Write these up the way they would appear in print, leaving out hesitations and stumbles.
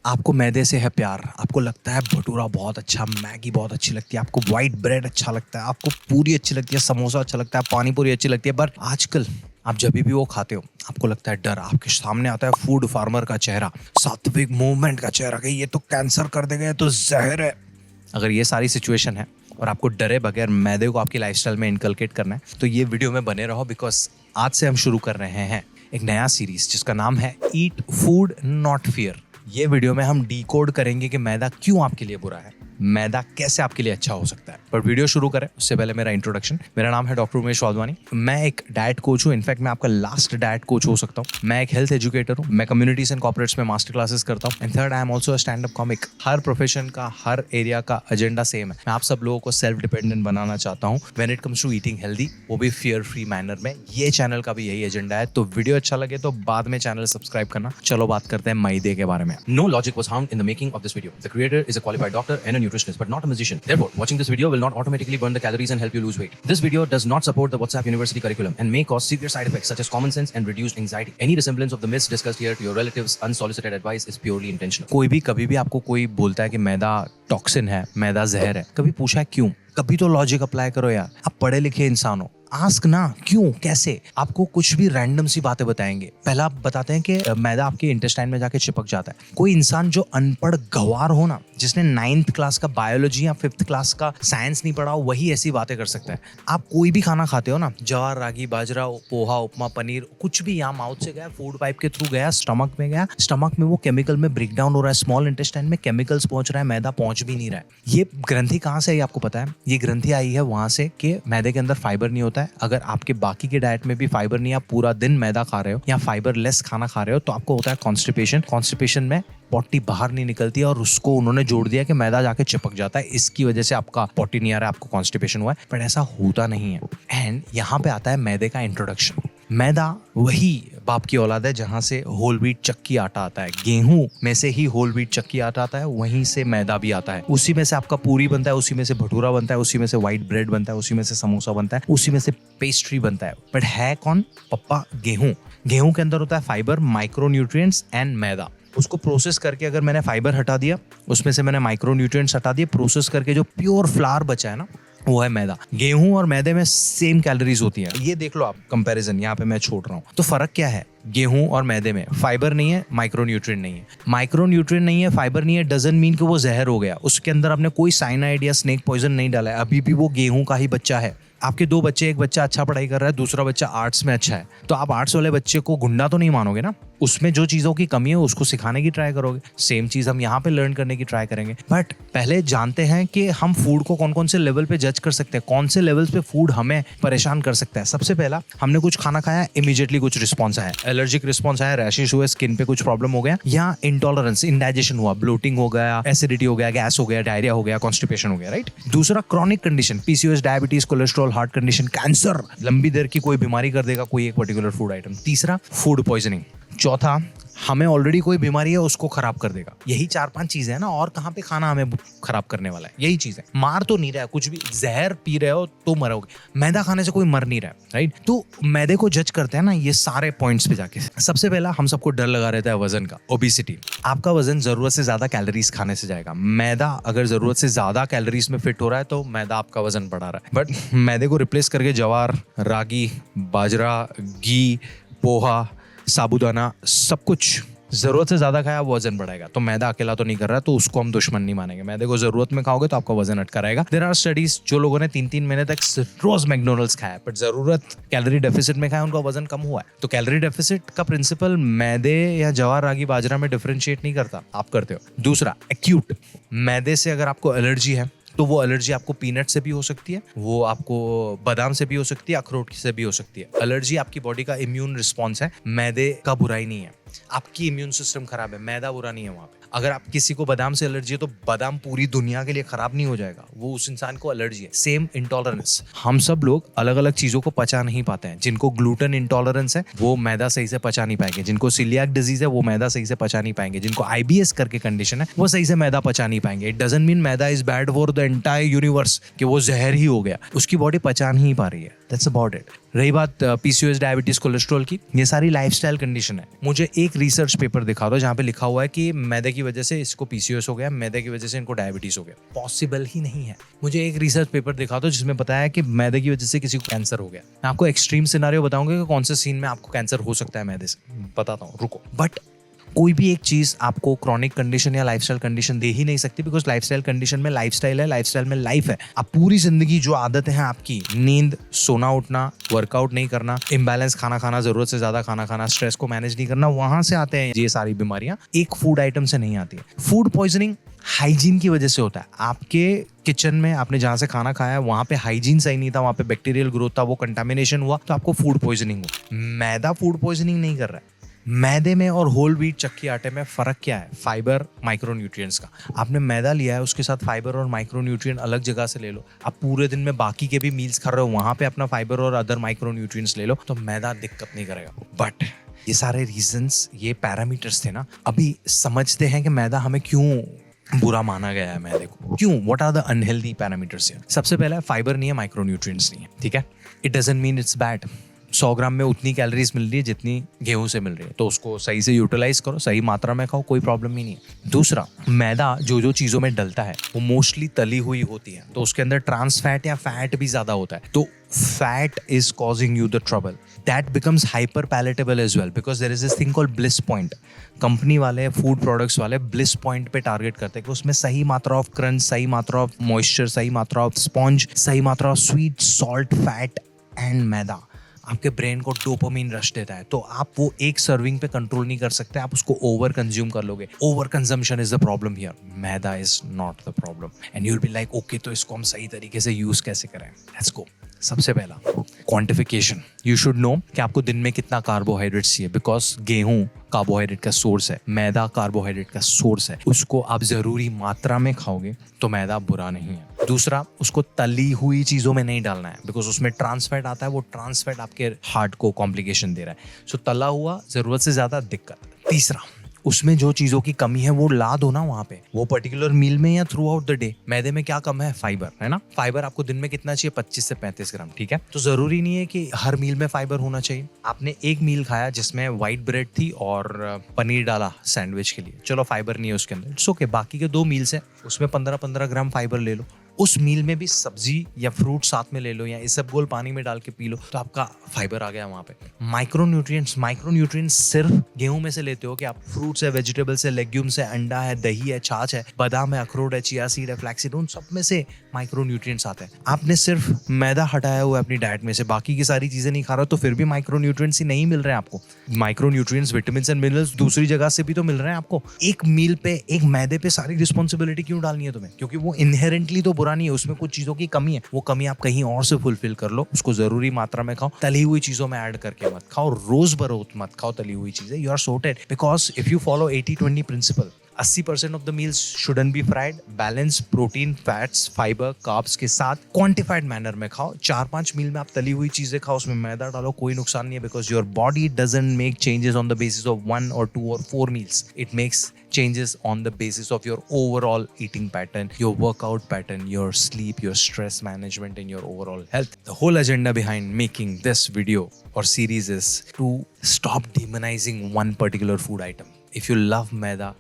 आपको मैदे से है प्यार, आपको लगता है भटूरा बहुत अच्छा, मैगी बहुत अच्छी लगती है, आपको वाइट ब्रेड अच्छा लगता है, आपको पूरी अच्छी लगती है, समोसा अच्छा लगता है, पानी पूरी अच्छी लगती है। पर आजकल आप जब भी वो खाते हो आपको लगता है डर, आपके सामने आता है फूड फार्मर का चेहरा, सात्विक मूवमेंट का चेहरा कि ये तो कैंसर कर देगा, ये तो जहर है। अगर ये सारी सिचुएशन है और आपको डरे बगैर मैदे को आपकी लाइफस्टाइल में इनकलकेट करना है तो ये वीडियो में बने रहो, बिकॉज आज से हम शुरू कर रहे हैं एक नया सीरीज जिसका नाम है ईट फूड नॉट फियर। ये वीडियो में हम डिकोड करेंगे कि मैदा क्यों आपके लिए बुरा है, मैदा कैसे आपके लिए अच्छा हो सकता है। पर वीडियो शुरू करें उससे पहले मेरा इंट्रोडक्शन। मेरा नाम है डॉक्टर उमेश वाधवानी। मैं एक डाइट कोच हूँ, इनफैक्ट मैं आपका लास्ट डाइट कोच हो सकता हूँ। मैं एक हेल्थ एजुकेटर हूँ, मैं कम्युनिटीज एंड कॉर्पोरेट्स में मास्टर क्लासेस करता हूँ। And third, I am also a stand up comic. Her profession का, हर एरिया का एजेंडा सेम है। मैं आप सब लोगों को सेल्फ डिपेंडेंट बनाना चाहता हूँ when it comes to eating healthy, वो भी फियर फ्री मैनर में। ये चैनल का भी यही एजेंडा है। तो वीडियो अच्छा लगे तो बाद में चैनल सब्सक्राइब करना। चलो बात करते हैं मैदे के बारे में। No logic was harmed in the making of this video. The creator is a qualified doctor and a nutritionist, but not a musician. Therefore, watching this video will not automatically burn the calories and help you lose weight. This video does not support the WhatsApp University curriculum and may cause severe side effects such as common sense and reduced anxiety. Any resemblance of the myths discussed here to your relatives' unsolicited advice is purely intentional. कोई भी कभी भी आपको कोई बोलता है कि मैदा toxin है, मैदा जहर है, कभी पूछा है क्यों? कभी तो लॉजिक अप्लाई करो यार। आप पढ़े लिखे इंसान हो, आस्क ना क्यों, कैसे। आपको कुछ भी रैंडम सी बातें बताएंगे। पहला आप बताते हैं कि मैदा आपके इंटेस्टाइन में जाके चिपक जाता है। कोई इंसान जो अनपढ़ गंवार हो ना, जिसने 9th क्लास का बायोलॉजी या 5th क्लास का साइंस नहीं पढ़ा हो, वही ऐसी बातें कर सकता है। आप कोई भी खाना खाते हो ना, ज्वार, रागी, बाजरा, पोहा, उपमा, पनीर, कुछ भी यहाँ माउथ से गया, फूड पाइप के थ्रू गया, स्टमक में गया, स्टमक में वो केमिकल में ब्रेक डाउन हो रहा है, स्मॉल इंटेस्टाइन में केमिकल्स पहुंच रहा है, मैदा पहुंच भी नहीं रहा है। ये ग्रंथि कहाँ से आई आपको पता है? ये ग्रंथि आई है वहां से कि मैदे के अंदर फाइबर नहीं होता है। अगर आपके बाकी के डाइट में भी फाइबर नहीं, आप पूरा दिन मैदा खा रहे हो या फाइबर लेस खाना खा रहे हो, तो आपको होता है कॉन्स्टिपेशन। कॉन्स्टिपेशन में पॉटी बाहर नहीं निकलती है और उसको उन्होंने जोड़ दिया कि मैदा जाके चिपक जाता है, इसकी वजह से आपका पॉटी नहीं आ रहा है, आपको कॉन्स्टिपेशन हुआ है। पर ऐसा होता नहीं है। एंड यहाँ पे आता है मैदे का इंट्रोडक्शन। मैदा वही बाप की औलाद है जहां से होल व्हीट चक्की आटा आता है। गेहूं में से ही होल व्हीट चक्की आटा आता है, वहीं से मैदा भी आता है। उसी में से आपका पूरी बनता है, उसी में से भटूरा बनता है, उसी में से व्हाइट ब्रेड बनता है, उसी में से समोसा बनता है, उसी में से पेस्ट्री बनता है। बट है कौन? पप्पा गेहूं। गेहूं के अंदर होता है फाइबर, माइक्रो न्यूट्रिएंट्स एंड मैदा। उसको प्रोसेस करके अगर मैंने फाइबर हटा दिया, उसमें से मैंने माइक्रो न्यूट्रिएंट्स हटा दिए, प्रोसेस करके जो प्योर फ्लावर बचा है ना, वो है मैदा। गेहूं और मैदे में सेम कैलोरीज होती है। ये देख लो आप कंपैरिजन, यहाँ पे मैं छोड़ रहा हूँ। तो फर्क क्या है? गेहूं और मैदे में फाइबर नहीं है, माइक्रो न्यूट्रिएंट नहीं है। माइक्रो न्यूट्रिएंट नहीं है, फाइबर नहीं है, डजंट मीन कि वो जहर हो गया। उसके अंदर आपने कोई साइनाइड या स्नेक पॉइजन नहीं डाला है, अभी भी वो गेहूं का ही बच्चा है। आपके दो बच्चे, एक बच्चा अच्छा पढ़ाई कर रहा है, दूसरा बच्चा आर्ट्स में अच्छा है, तो आप आर्ट्स वाले बच्चे को गुंडा तो नहीं मानोगे ना। उसमें जो चीज़ों की कमी है उसको सिखाने की ट्राई करोगे। सेम चीज़ हम यहाँ पे लर्न करने की ट्राई करेंगे। बट पहले जानते हैं कि हम फूड को कौन कौन से लेवल पे जज कर सकते हैं, कौन से लेवल्स पे फूड हमें परेशान कर सकता है। सबसे पहला, हमने कुछ खाना खाया, इमीडिएटली कुछ रिस्पॉन्स आया, एलर्जिक रिस्पॉन्स आया, रैशेस हुए, स्किन पे कुछ प्रॉब्लम हो गया, या इंटॉलरेंस, इंडाइजेशन हुआ, ब्लोटिंग हो गया, एसिडिटी हो गया, गैस हो गया, डायरिया हो गया, कॉन्स्टिपेशन हो गया, राइट। दूसरा, chronic condition, PCOS, diabetes, cholesterol, heart condition, cancer, लंबी देर की कोई बीमारी कर देगा कोई एक पर्टिकुलर फूड आइटम। तीसरा, फूड पॉइजनिंग। चौथा, हमें ऑलरेडी कोई बीमारी है उसको खराब कर देगा। यही 4-5 चीजें हैं ना, और कहाँ पे खाना हमें खराब करने वाला है? यही चीज है। मार तो नहीं रहा है कुछ भी, जहर पी रहे हो तो मरोगे, मैदा खाने से कोई मर नहीं रहा है, राइट। तो मैदे को जज करते हैं ना ये सारे पॉइंट्स पे जाके। सबसे पहला, हम सबको डर लगा रहता है वजन का, ओबेसिटी। आपका वजन जरूरत से ज्यादा कैलोरीज खाने से जाएगा। मैदा अगर जरूरत से ज्यादा कैलोरीज में फिट हो रहा है तो मैदा आपका वजन बढ़ा रहा है। बट मैदे को रिप्लेस करके ज्वार, रागी, बाजरा, घी, पोहा, साबूदाना, सब कुछ जरूरत से ज्यादा खाया, वो वजन बढ़ाएगा। तो मैदा अकेला तो नहीं कर रहा है, तो उसको हम दुश्मन नहीं मानेंगे। मैदे को जरूरत में खाओगे तो आपका वजन अटका रहेगा। देयर आर स्टडीज, जो लोगों ने 3-3 महीने तक रोज मैकडोनल्ड्स खाया बट जरूरत कैलोरी डेफिसिट में खाया, उनका वजन कम हुआ है। तो कैलोरी डेफिसिट का प्रिंसिपल मैदे या ज्वार, रागी, बाजरा में डिफरेंशिएट नहीं करता, आप करते हो। दूसरा, एक्यूट, मैदे से अगर आपको एलर्जी है तो वो एलर्जी आपको पीनट से भी हो सकती है, वो आपको बादाम से भी हो सकती है, अखरोट से भी हो सकती है। एलर्जी आपकी बॉडी का इम्यून रिस्पॉन्स है, मैदे का बुराई नहीं है। आपकी इम्यून सिस्टम खराब है, मैदा बुरा नहीं है वहाँ पे। अगर आप किसी को बादाम से एलर्जी है तो बादाम पूरी दुनिया के लिए खराब नहीं हो जाएगा, वो उस इंसान को एलर्जी है। सेम इंटॉलरेंस, हम सब लोग अलग अलग चीजों को पचा नहीं पाते हैं। जिनको ग्लूटेन इंटॉलरेंस है वो मैदा सही से पचा नहीं पाएंगे, जिनको सीलियाक डिजीज है वो मैदा सही से पचा नहीं पाएंगे, जिनको आईबीएस करके कंडीशन है वो सही से मैदा पचा नहीं पाएंगे। It doesn't mean maida is bad for the entire universe, कि वो जहर ही हो गया, उसकी बॉडी पचा नहीं पा रही है, दैट्स अबाउट इट। रही बात पीसीओएस, डायबिटीज, कोलेस्ट्रॉल की, ये सारी लाइफस्टाइल कंडीशन है। मुझे एक रिसर्च पेपर दिखा दो जहाँ पे लिखा हुआ है कि मैदे की वजह से इसको पीसीओएस हो गया, मैदे की वजह से इनको डायबिटीज हो गया। पॉसिबल ही नहीं है। मुझे एक रिसर्च पेपर दिखा दो जिसमें बताया कि मैदे की वजह से किसी को कैंसर हो गया। मैं आपको एक्सट्रीम सिनारियो बताऊंगा कि कौन से सीन में आपको कैंसर हो सकता है मैदे से, बताता हूँ, रुको। बट कोई भी एक चीज आपको क्रॉनिक कंडीशन या लाइफस्टाइल कंडीशन दे ही नहीं सकती, बिकॉज लाइफस्टाइल कंडीशन में लाइफस्टाइल है, लाइफस्टाइल में लाइफ है। आप पूरी जिंदगी जो आदतें हैं आपकी, नींद, सोना उठना, वर्कआउट नहीं करना, इम्बैलेंस खाना खाना, जरूरत से ज्यादा खाना खाना, स्ट्रेस को मैनेज नहीं करना, वहां से आते हैं ये सारी बीमारियां। एक फूड आइटम से नहीं आती है। फूड पॉइजनिंग हाइजीन की वजह से होता है। आपके किचन में आपने जहां से खाना खाया वहां पे हाइजीन सही नहीं था, वहां पे बैक्टीरियल ग्रोथ था, वो कंटामिनेशन हुआ, तो आपको फूड पॉइजनिंग हुआ। मैदा फूड पॉइजनिंग नहीं कर रहा है। मैदे में और होल व्हीट चक्की आटे में फर्क क्या है? फाइबर, माइक्रोन्यूट्रिएंट्स का। आपने मैदा लिया है, उसके साथ फाइबर और माइक्रोन्यूट्रिएंट अलग जगह से ले लो। आप पूरे दिन में बाकी के भी मील्स खा रहे हो, वहां पे अपना फाइबर और अदर माइक्रोन्यूट्रिएंट्स ले लो, तो मैदा दिक्कत नहीं करेगा। बट ये सारे रीजंस, ये पैरामीटर्स थे ना, अभी समझते हैं कि मैदा हमें क्यों बुरा माना गया है। मैदे को क्यों, what are the unhealthy parameters? सबसे पहला, फाइबर नहीं है, माइक्रोन्यूट्रिएंट्स नहीं है, ठीक है। It doesn't mean it's bad. 100 ग्राम में उतनी कैलोरीज मिल रही है जितनी गेहूं से मिल रही है, तो उसको सही से यूटिलाइज करो, सही मात्रा में खाओ, कोई प्रॉब्लम ही नहीं है। दूसरा, मैदा जो चीजों में डलता है वो मोस्टली तली हुई होती है, तो उसके अंदर ट्रांस फैट या फैट भी ज्यादा होता है, तो fat is causing you the trouble. That becomes hyper palatable as well, because there is this thing called bliss point. Company वाले, फूड प्रोडक्ट्स वाले ब्लिस पॉइंट पे टारगेट करते हैं कि उसमें सही मात्रा ऑफ क्रंच, सही मात्रा ऑफ मॉइस्चर, सही मात्रा ऑफ स्पॉन्ज, सही मात्रा of sweet, salt, fat and maida आपके ब्रेन को डोपामिन रश देता है। तो आप वो एक सर्विंग पे कंट्रोल नहीं कर सकते, आप उसको ओवर कंज्यूम कर लोगे। Over consumption is the problem here, maida is not the problem. And you will be like, okay, तो इसको हम सही तरीके से यूज कैसे करें? Let's go. सबसे पहला, क्वांटिफिकेशन। यू शुड नो कि आपको दिन में कितना कार्बोहाइड्रेट चाहिए, बिकॉज गेहूं कार्बोहाइड्रेट का सोर्स है, मैदा कार्बोहाइड्रेट का सोर्स है। उसको आप जरूरी मात्रा में खाओगे तो मैदा बुरा नहीं है। दूसरा, उसको तली हुई चीजों में नहीं डालना है, बिकॉज उसमें ट्रांस फैट आता है, वो ट्रांस फैट आपके हार्ट को कॉम्प्लिकेशन दे रहा है। सो तला हुआ, जरूरत से ज्यादा, दिक्कत। तीसरा, उसमें जो चीजों की कमी है वो ला दो ना वहां पे, वो पर्टिकुलर मील में या थ्रू आउट द डे। मैदे में क्या कम है? फाइबर, है ना। फाइबर आपको दिन में कितना चाहिए? 25 से 35 ग्राम, ठीक है। तो जरूरी नहीं है कि हर मील में फाइबर होना चाहिए। आपने एक मील खाया जिसमें व्हाइट ब्रेड थी और पनीर डाला सैंडविच के लिए, चलो फाइबर नहीं है उसके अंदर, इट्स ओके। बाकी के 2 मील्स है, उसमें 15-15 ग्राम फाइबर ले लो। उस मील में भी सब्जी या फ्रूट साथ में ले लो, या इसबगोल पानी में डाल के पी लो, तो आपका फाइबर आ गया वहां पे। माइक्रोन्यूट्रिएंट्स सिर्फ गेहूं में से लेते हो कि आप फ्रूट्स है, वेजिटेबल्स है, लेग्यूम्स है, अंडा है, दही है, छाछ है, बादाम है, अखरोट है, चिया सीड है, फ्लैक्सीड, उन सब में से माइक्रोन्यूट्रिएंट्स आते हैं। आपने सिर्फ मैदा हटाया हुआ है अपनी डाइट में से, बाकी की सारी चीजें नहीं खा रहे हो, तो फिर भी माइक्रोन्यूट्रिएंट्स ही नहीं मिल रहे हैं आपको। माइक्रोन्यूट्रिएंट्स, विटामिन एंड मिनरल्स दूसरी जगह से भी तो मिल रहे हैं आपको। एक मील पे, एक मैदे पे सारी रिस्पॉन्सिबिलिटी क्यों डालनी है तुम्हें? क्योंकि वो इनहेरेंटली तो बुरा नहीं है, उसमें कुछ चीजों की कमी है, वो कमी आप कहीं और से फुलफिल कर लो। उसको जरूरी मात्रा में खाओ, तली हुई चीजों में ऐड करके मत खाओ, रोज बरोज मत खाओ तली हुई चीजें। You are sorted, because if you follow 80-20 principle, 80% of the meals shouldn't be fried. Balance protein, fats, fibre, carbs के साथ क्वांटिफाइड मैनर में खाओ। 4-5 मील में आप तली हुई चीजें खाओ, उसमें मैदा डालो, कोई नुकसान नहीं है, because your body doesn't make changes on the basis of 1 or 2 or 4 meals. It makes changes on the basis of your overall eating pattern, your workout pattern, your sleep, your stress management, and your overall health. The whole agenda behind making this video or series is to stop demonizing one particular food item. If you love maida,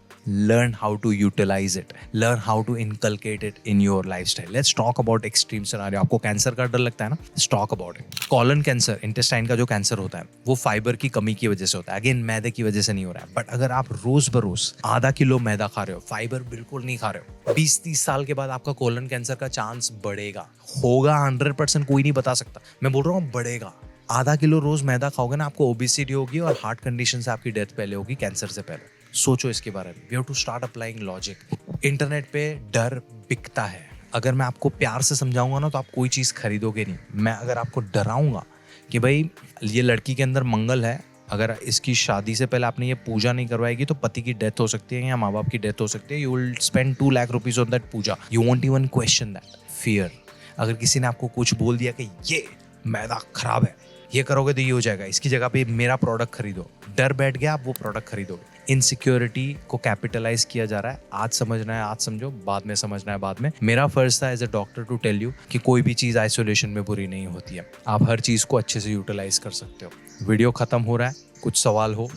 learn how to utilize it, learn how to inculcate it in your lifestyle. Let's talk about extreme scenario. आपको cancer का डर लगता है ना? Let's talk about it. Colon cancer, intestine का जो cancer होता है, वो फाइबर की कमी की वजह से होता है। अगेन, मैदे की वजह से नहीं हो रहा है। बट अगर आप रोज बरोज आधा किलो मैदा खा रहे हो, फाइबर बिल्कुल नहीं खा रहे हो, 20-30 साल के बाद आपका कॉलन कैंसर का चांस बढ़ेगा। होगा 100%, कोई नहीं बता सकता, मैं बोल रहा हूँ बढ़ेगा। आधा किलो रोज मैदा खाओगे ना, आपको ओबेसिटी होगी और हार्ट कंडीशन से आपकी डेथ पहले होगी, कैंसर से पहले। सोचो इसके बारे में। We have to start applying logic. Internet पे डर बिकता है। अगर मैं आपको प्यार से समझाऊंगा ना, तो आप कोई चीज़ खरीदोगे नहीं। मैं अगर आपको डराऊंगा कि भाई ये लड़की के अंदर मंगल है, अगर इसकी शादी से पहले आपने ये पूजा नहीं करवाएगी तो पति की डेथ हो सकती है या माँ बाप की डेथ हो सकती है। You will spend 2 lakh rupees on that puja. You won't even question that. Fear. अगर किसी ने आपको कुछ बोल दिया कि ये मैदा खराब है, ये करोगे तो ये हो जाएगा, इसकी जगह पे मेरा प्रोडक्ट खरीदो, डर बैठ गया, आप वो प्रोडक्ट खरीदोगे। इनसिक्योरिटी को कैपिटलाइज किया जा रहा है। आज समझना है आज समझो, बाद में समझना है बाद में। मेरा फर्ज था as a doctor to tell you कि कोई भी चीज़ आइसोलेशन में बुरी नहीं होती है, आप हर चीज़ को अच्छे से यूटिलाइज कर सकते हो। वीडियो खत्म हो रहा है, कुछ सवाल हो,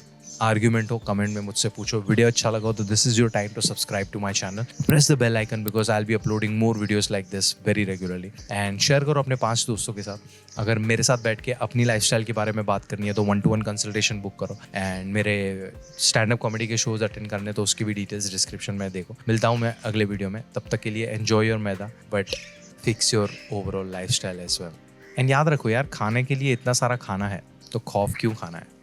आर्ग्यूमेंट हो, कमेंट में मुझसे पूछो। वीडियो अच्छा लगा हो तो this is your time to subscribe to my channel, press the bell icon because I will be uploading more videos like this very regularly. And share करो अपने 5 दोस्तों के साथ। अगर मेरे साथ बैठ के अपनी लाइफस्टाइल के बारे में बात करनी है तो 1-to-1 कंसल्टेशन बुक करो। एंड मेरे स्टैंड अप कॉमेडी के शोज अटेंड करने तो उसकी भी डिटेल्स डिस्क्रिप्शन में देखो। मिलता हूँ मैं अगले वीडियो में, तब तक के लिए enjoy your maida but fix your overall lifestyle as well. And याद रखो यार, खाने के लिए इतना सारा खाना है तो खौफ क्यों खाना है।